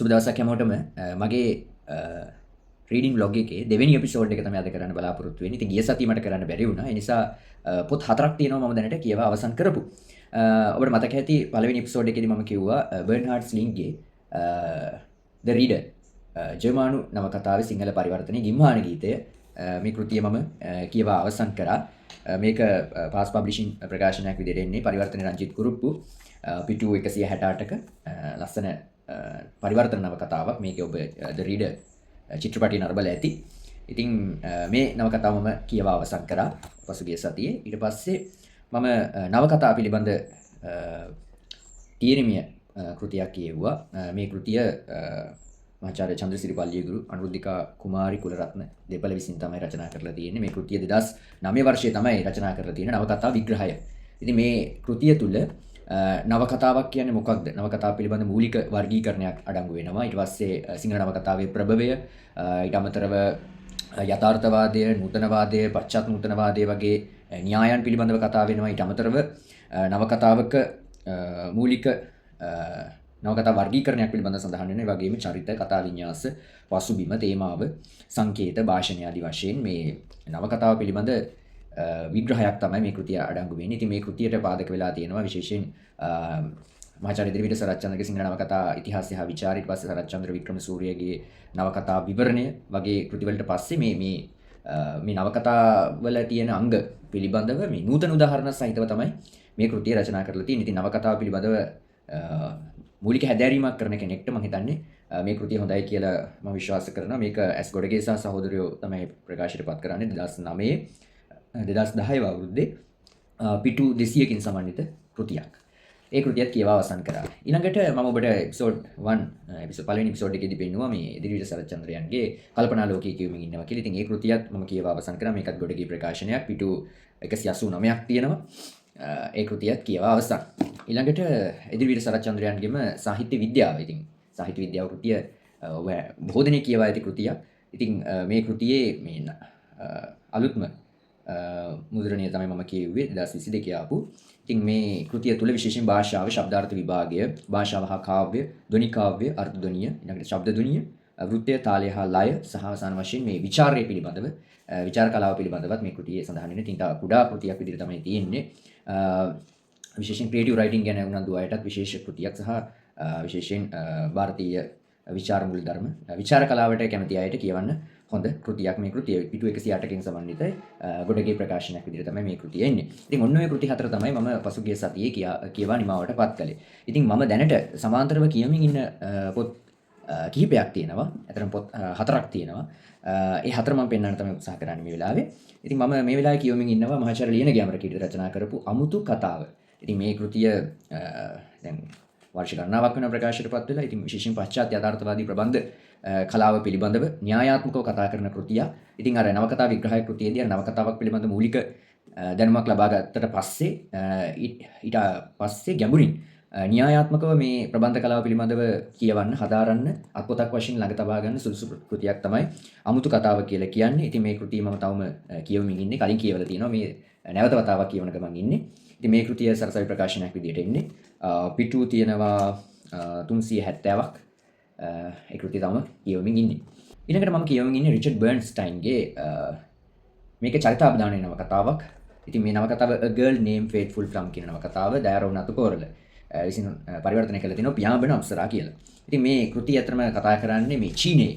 සුබ දවසක් හැමෝටම මගේ රීඩින් බ්ලොග් එකේ දෙවෙනි එපිසෝඩ් එක තමයි අද කරන්න බලාපොරොත්තු වෙන්නේ. ඉතින් ගිය සතියේ මට කරන්න බැරි වුණා. ඒ නිසා පොත් හතරක් තියෙනවා මම දැනට කියවා අවසන් කරපු. ඔබට මතක ඇති පළවෙනි එපිසෝඩ් එකේදී මම කිව්වා බර්න්හාඩ් ස්ලින්ගේ The Reader ජර්මනු නවකතාවේ සිංහල පරිවර්තනයේ ගිම්හාන ගීතය මේ කෘතිය මම කියවා අවසන් කරා. මේක පාස් පබ්ලිෂින් ප්‍රකාශනයක් විදිහට එන්නේ පරිවර්තන රංජිත් කුරුප්පු පිටු 168ක ලස්සන පරිවර්තන නවකතාවක්. මේක ඔබ The Reader චිත්‍රපටය නරඹලා ඇති. ඉතින් මේ නවකතාව මම කියවා අවසන් කරා පසුගිය සතියේ. ඊට පස්සේ මම නවකතාව පිළිබඳ තීරණීය කෘතියක් කියවුවා. මේ කෘතිය මහාචාර්ය චන්ද්‍රසිරි පල්ලියගුරු අනුරුද්ධිකා කුමාරි කුලරත්න දෙපළ විසින් තමයි රචනා කරලා තියෙන්නේ. මේ කෘතිය 2009 වර්ෂයේ තමයි රචනා කරලා තියෙන නවකතා විග්‍රහය. ඉතින් මේ කෘතිය තුල නවකතාවක් කියන්නේ මොකක්ද? නවකතාව පිළිබඳ මූලික වර්ගීකරණයක් අඩංගු වෙනවා. ඊට පස්සේ සිංහල නවකතාවේ ප්‍රභවය, ඊට අමතරව යථාර්ථවාදය, නූතනවාදය, පශ්චාත් නූතනවාදය වගේ න්‍යායන් පිළිබඳව කතා වෙනවා. ඊට අමතරව නවකතාවක මූලික නවකතා වර්ගීකරණයක් පිළිබඳව සඳහන් වෙන වගේම චරිත, කතා වින්‍යාස, පසුබිම, තේමාව, සංකේත, භාෂණ ආදී වශයෙන් මේ නවකතාව පිළිබඳ විග්‍රහයක් තමයි මේ කෘතිය අඩංගු වෙන්නේ. ඉතින් මේ කෘතියට පාදක වෙලා තියෙනවා විශේෂයෙන් මහාචාර්ය දිරිවිට සරච්චන්ද්‍රගේ සිංහල නවකතා ඉතිහාසය හා විචාරය, ඊට පස්සේ සරච්චන්ද්‍ර වික්‍රමසූරියගේ නවකතා විවරණය වගේ කෘතිවලට පස්සේ මේ නවකතා වල තියෙන අංග පිළිබඳව මේ නූතන උදාහරණ සහිතව තමයි මේ කෘතිය රචනා කරලා තියෙන්නේ. ඉතින් නවකතාව පිළිබඳව මූලික හැදෑරීමක් කරන කෙනෙක්ට මම හිතන්නේ මේ කෘතිය හොඳයි කියලා මම විශ්වාස කරනවා. මේක ඇස් ගොඩගේ සහ සහෝදරයෝ තමයි ප්‍රකාශයටපත් කරන්නේ 2010 අවුරුද්දේ පිටු 200කින් සමන්විත කෘතියක්. ඒ කෘතියත් කියවා අවසන් කරා. ඊළඟට මම ඔබට එපිසෝඩ් 1 පළවෙනි එපිසෝඩ් එකේදී පෙන්නුවා මේ දිරිවිට සරච්චන්ද්‍රයන්ගේ කල්පනා ලෝකයේ කියවමින් ඉන්නවා කියලා. ඉතින් ඒ කෘතියත් මම කියවා අවසන් කරා. මේකත් ගොඩගේ ප්‍රකාශනයක් පිටු 189ක් තියෙනවා. ඒ කෘතියත් කියවා අවසන්. ඊළඟට දිරිවිට සරච්චන්ද්‍රයන්ගේම සාහිත්‍ය විද්‍යාව. ඉතින් සාහිත්‍ය විද්‍යාව කෘතිය ඔබ බොහෝ දෙනෙක් කියවා ඇති කෘතියක්. ඉතින් මේ කෘතියේ මේ අලුත්ම මුද්‍රණය තමයි මම කියුවේ 2022 ආපු. ඉතින් මේ කෘතිය තුල විශේෂයෙන් භාෂාව, ශබ්දාර්ථ විභාගය, භාෂාව හා කාව්‍ය, ධ්වනි කාව්‍ය, අර්ථ ධ්වනිය, ඊළඟට ශබ්ද ධ්වනිය, වෘත්තය, තාලය හා ලය සහ අවසාන වශයෙන් මේ විචාරය පිළිබඳව, විචාර කලාව පිළිබඳවත් මේ කෘතියේ සඳහන් වෙන තින්ට කුඩා කෘතියක් විදිහට තමයි තියෙන්නේ. විශේෂයෙන් ක්‍රියේටිව් රයිටින් ගැන උනන්දු අයටත් විශේෂ කෘතියක් සහ විශේෂයෙන් ಭಾರತೀಯ විචාර මූලධර්ම, විචාර කලාවට කැමති අයට කියවන්න හොඳ කෘතියක් මේ කෘතිය. පිටු 108කින් සමන්විත ගොඩගේ ප්‍රකාශනයක් විදිහට තමයි මේ කෘතිය එන්නේ. ඉතින් ඔන්න ඔය කෘති හතර තමයි මම පසුගිය සතියේ කියවා නිමාවටපත් කළේ. ඉතින් මම දැනට සමාන්තරව කියමින් ඉන්න පොත් කිහිපයක් තියෙනවා. අතරම පොත් හතරක් තියෙනවා. ඒ හතර මම පෙන්වන්න තමයි උත්සාහ කරන්නේ මේ වෙලාවේ. ඉතින් මම මේ වෙලාවේ කියවමින් ඉන්නවා මහාචාර්ය ලියන ගැමරකීට රචනා කරපු අමුතු කතාව. ඉතින් මේ කෘතිය දැන් වර්ෂ ගණනාවක් වෙන ප්‍රකාශයටපත් වෙලා. ඉතින් විශේෂයෙන් පශ්චාත් යථාර්ථවාදී ප්‍රබන්ධ කලාව පිළිබඳව න්‍යායාත්මකව කතා කරන කෘතියක්. ඉතින් අර නවකතා විග්‍රහය කෘතියේදී අර නවකතාවක් පිළිබඳ මූලික දැනුමක් ලබා ගත්තට පස්සේ ඊට පස්සේ ගැඹුරින් න්‍යායාත්මකව මේ ප්‍රබන්ධ කලාව පිළිබඳව කියවන්න, හදාරන්න, අත්පොතක් වශයෙන් ළඟ තබා ගන්න සුදුසු කෘතියක් තමයි අමුතු කතාව කියලා කියන්නේ. ඉතින් මේ කෘතිය මම තවම කියවමින් ඉන්නේ. කලින් කියවලා තියෙනවා. මේ නැවත වතාවක් කියවන ගමන් ඉන්නේ. ඉතින් මේ කෘතිය සරසවි ප්‍රකාශනයක් විදිහට එන්නේ. පිටු තියෙනවා 370ක්. ඒ කෘතිය තවම කියවමින් ඉන්නේ. ඊළඟට මම කියවමින් ඉන්නේ රිචඩ් බර්න්ස්ටයින්ගේ මේක චරිතාපදානයේ නවකතාවක්. ඉතින් මේ නවකතාව A Girl Named Faithful Plum කියන නවකතාව දයාරෝ නතුකෝරළ විසින් පරිවර්තනය කළ තිනවා පියාඹන අප්සරා කියලා. ඉතින් මේ කෘතිය අතරම කතා කරන්නේ මේ චීනයේ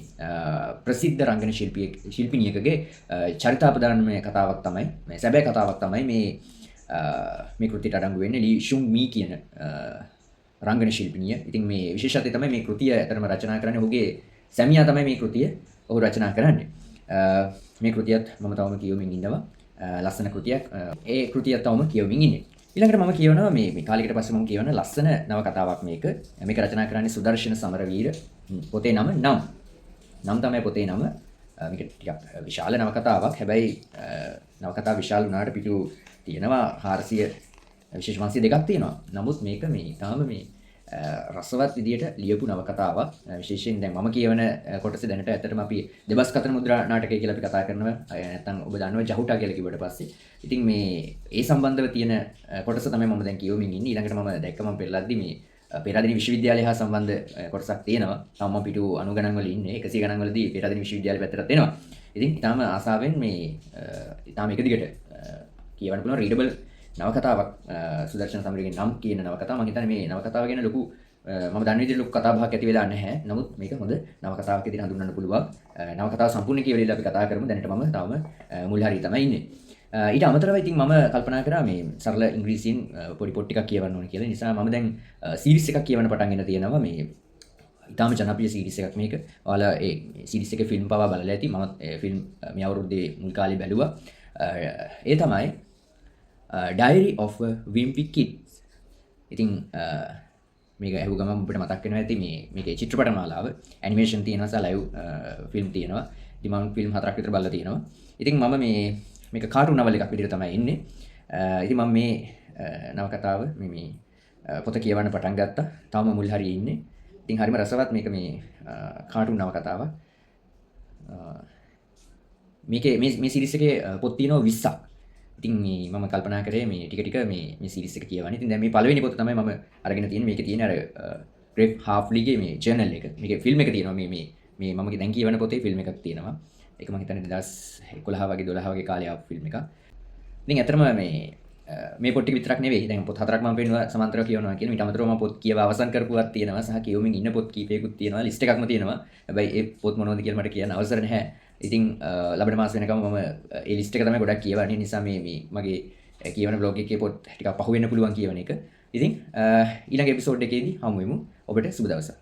ප්‍රසිද්ධ රංගන ශිල්පිනියකගේ චරිතාපදානමය කතාවක් තමයි. මේ සැබෑ කතාවක් තමයි මේ කෘතියට අඩංගු වෙන්නේ. ලී ෂුන් මී කියන රංගන ශිල්පිනිය. ඉතින් මේ විශේෂත්වය තමයි මේ කෘතිය අතරම රචනා කරන්නේ ඔහුගේ සැමියා තමයි මේ කෘතිය ඔහු රචනා කරන්නේ. මේ කෘතියත් මම තවම කියවමින් ඉන්නවා. ලස්සන කෘතියක්. ඒ කෘතියත් තවම කියවමින් ඉන්නේ. ඊළඟට මම කියවනවා මේ කාලයකට පස්සේ මම කියවන ලස්සන නවකතාවක් මේක. මේක රචනා කරන්නේ සුදර්ශන සමරවීර. පොතේ නම නම් තමයි පොතේ නම. මේක ටිකක් විශාල නවකතාවක්. හැබැයි නවකතාව විශාල වුණාට පිටු තියෙනවා 400 විශේෂ වංශය දෙකක් තියෙනවා. නමුත් මේක මේ තාම මේ රසවත් විදියට ලියපු නවකතාවක්. විශේෂයෙන් දැන් මම කියවන කොටසේ දැනට ඇත්තටම අපි දෙබස් කතන මුද්‍රා නාටකය කියලා අපි කතා කරනවා. නැත්නම් ඔබ දන්නවා ජහුටා කියලා කිව්වට පස්සේ. ඉතින් මේ ඒ සම්බන්ධව තියෙන කොටස තමයි මම දැන් කියවමින් ඉන්නේ. ඊළඟට මම දැක්ක මම පෙරලද්දි මේ පෙරදින විශ්වවිද්‍යාලය හා සම්බන්ධ කොටසක් තියෙනවා. තාම මම පිටු 90 ගණන් වල ඉන්නේ. 100 ගණන් වලදී පෙරදින විශ්වවිද්‍යාලය පැත්තට එනවා. ඉතින් ඊටාම ආසාවෙන් මේ ඊටාම එක දිගට කියවන්න පුළුවන් රීඩබල් නවකතාවක් සුදර්ශන සමරගේ නම් කියන නවකතාව. මම හිතන්නේ මේ නවකතාව ගැන ලොකු මම දන්න විදිහට ලොකු කතා බහක් ඇති වෙලා නැහැ. නමුත් මේක හොඳ නවකතාවක් විදිහට හඳුන්වන්න පුළුවන්. නවකතාව සම්පූර්ණ කියවලා අපි කතා කරමු. දැනට මම තාම මුල් හරිය තමයි ඉන්නේ. ඊට අමතරව ඉතින් මම කල්පනා කරා මේ සරල ඉංග්‍රීසියෙන් පොඩි පොත් ටිකක් කියවන්න ඕනේ කියලා. නිසා මම දැන් සීරීස් එකක් කියවන්න පටන් ගෙන තියෙනවා. මේ ඉතාම ජනප්‍රිය සීරීස් එකක් මේක. ඔයාලා ඒ සීරීස් එකේ ෆිල්ම් පවා බලලා ඇති. මම ෆිල්ම් මේ අවුරුද්දේ මුල් කාලේ බැලුවා. ඒ තමයි Diary of a Wimpy Kid. ඉතින් මේක ඇහුව ගමන් ඔබට මතක් වෙනවා ඇති මේකේ චිත්‍රපට මාලාව ඇනිමේෂන් තියෙනවා සහ ලයිව් ෆිල්ම් තියෙනවා. ඉතින් මම ෆිල්ම් 4ක් විතර බලලා තියෙනවා. ඉතින් මම මේක කාටුන් නවල එකක් විදිහට තමයි ඉන්නේ. ඉතින් මම මේ නවකතාව මේ පොත කියවන්න පටන් ගත්තා. තාම මුල් හරියේ ඉන්නේ. ඉතින් හරිම රසවත් මේක මේ කාටුන් නවකතාවක්. මේකේ මේ සීරීස් එකේ පොත් තියෙනවා 20ක්. ඉතින් මම කල්පනා කරේ මේ ටික මේ සීරීස් එක කියවන්න. ඉතින් දැන් මේ පළවෙනි පොත තමයි මම අරගෙන තියෙන්නේ. මේකේ තියෙන අර ග්‍රේග් හාෆ්ලිගේ මේ ජර්නල් එක. මේකේ ෆිල්ම් එක තියෙනවා. මේ මම දැන් කියවන පොතේ ෆිල්ම් එකක් තියෙනවා. ඒක මම හිතන්නේ 2011 වගේ 12 වගේ කාලේ ආපු ෆිල්ම් එකක්. ඉතින් ඇත්තටම මේ පොත් ටික විතරක් නෙවෙයි. දැන් පොත් 4ක් මම පෙන්නුවා සමාන්තරව කියවනවා කියන. ඊට අමතරව මම පොත් කියව අවසන් කරපුවක් තියෙනවා. සහ කියවමින් ඉන්න පොත් කීපයකුත් තියෙනවා. ලිස්ට් එකක්ම තියෙනවා. හැබැයි ඒ පොත් මොනවද කියලා මට කියන්න අවසර නැහැ. ඉතින් ලබන මාස වෙනකම් මම ඒ ලිස්ට් එක තමයි ගොඩක් කියවන්නේ. නිසා මේ මගේ කියවන බ්ලොග් එකේ පොත් ටිකක් පහු වෙන්න පුළුවන් කියවන එක. ඉතින් ඊළඟ එපිසෝඩ් එකේදී හමු වෙමු. ඔබට සුබ දවසක්.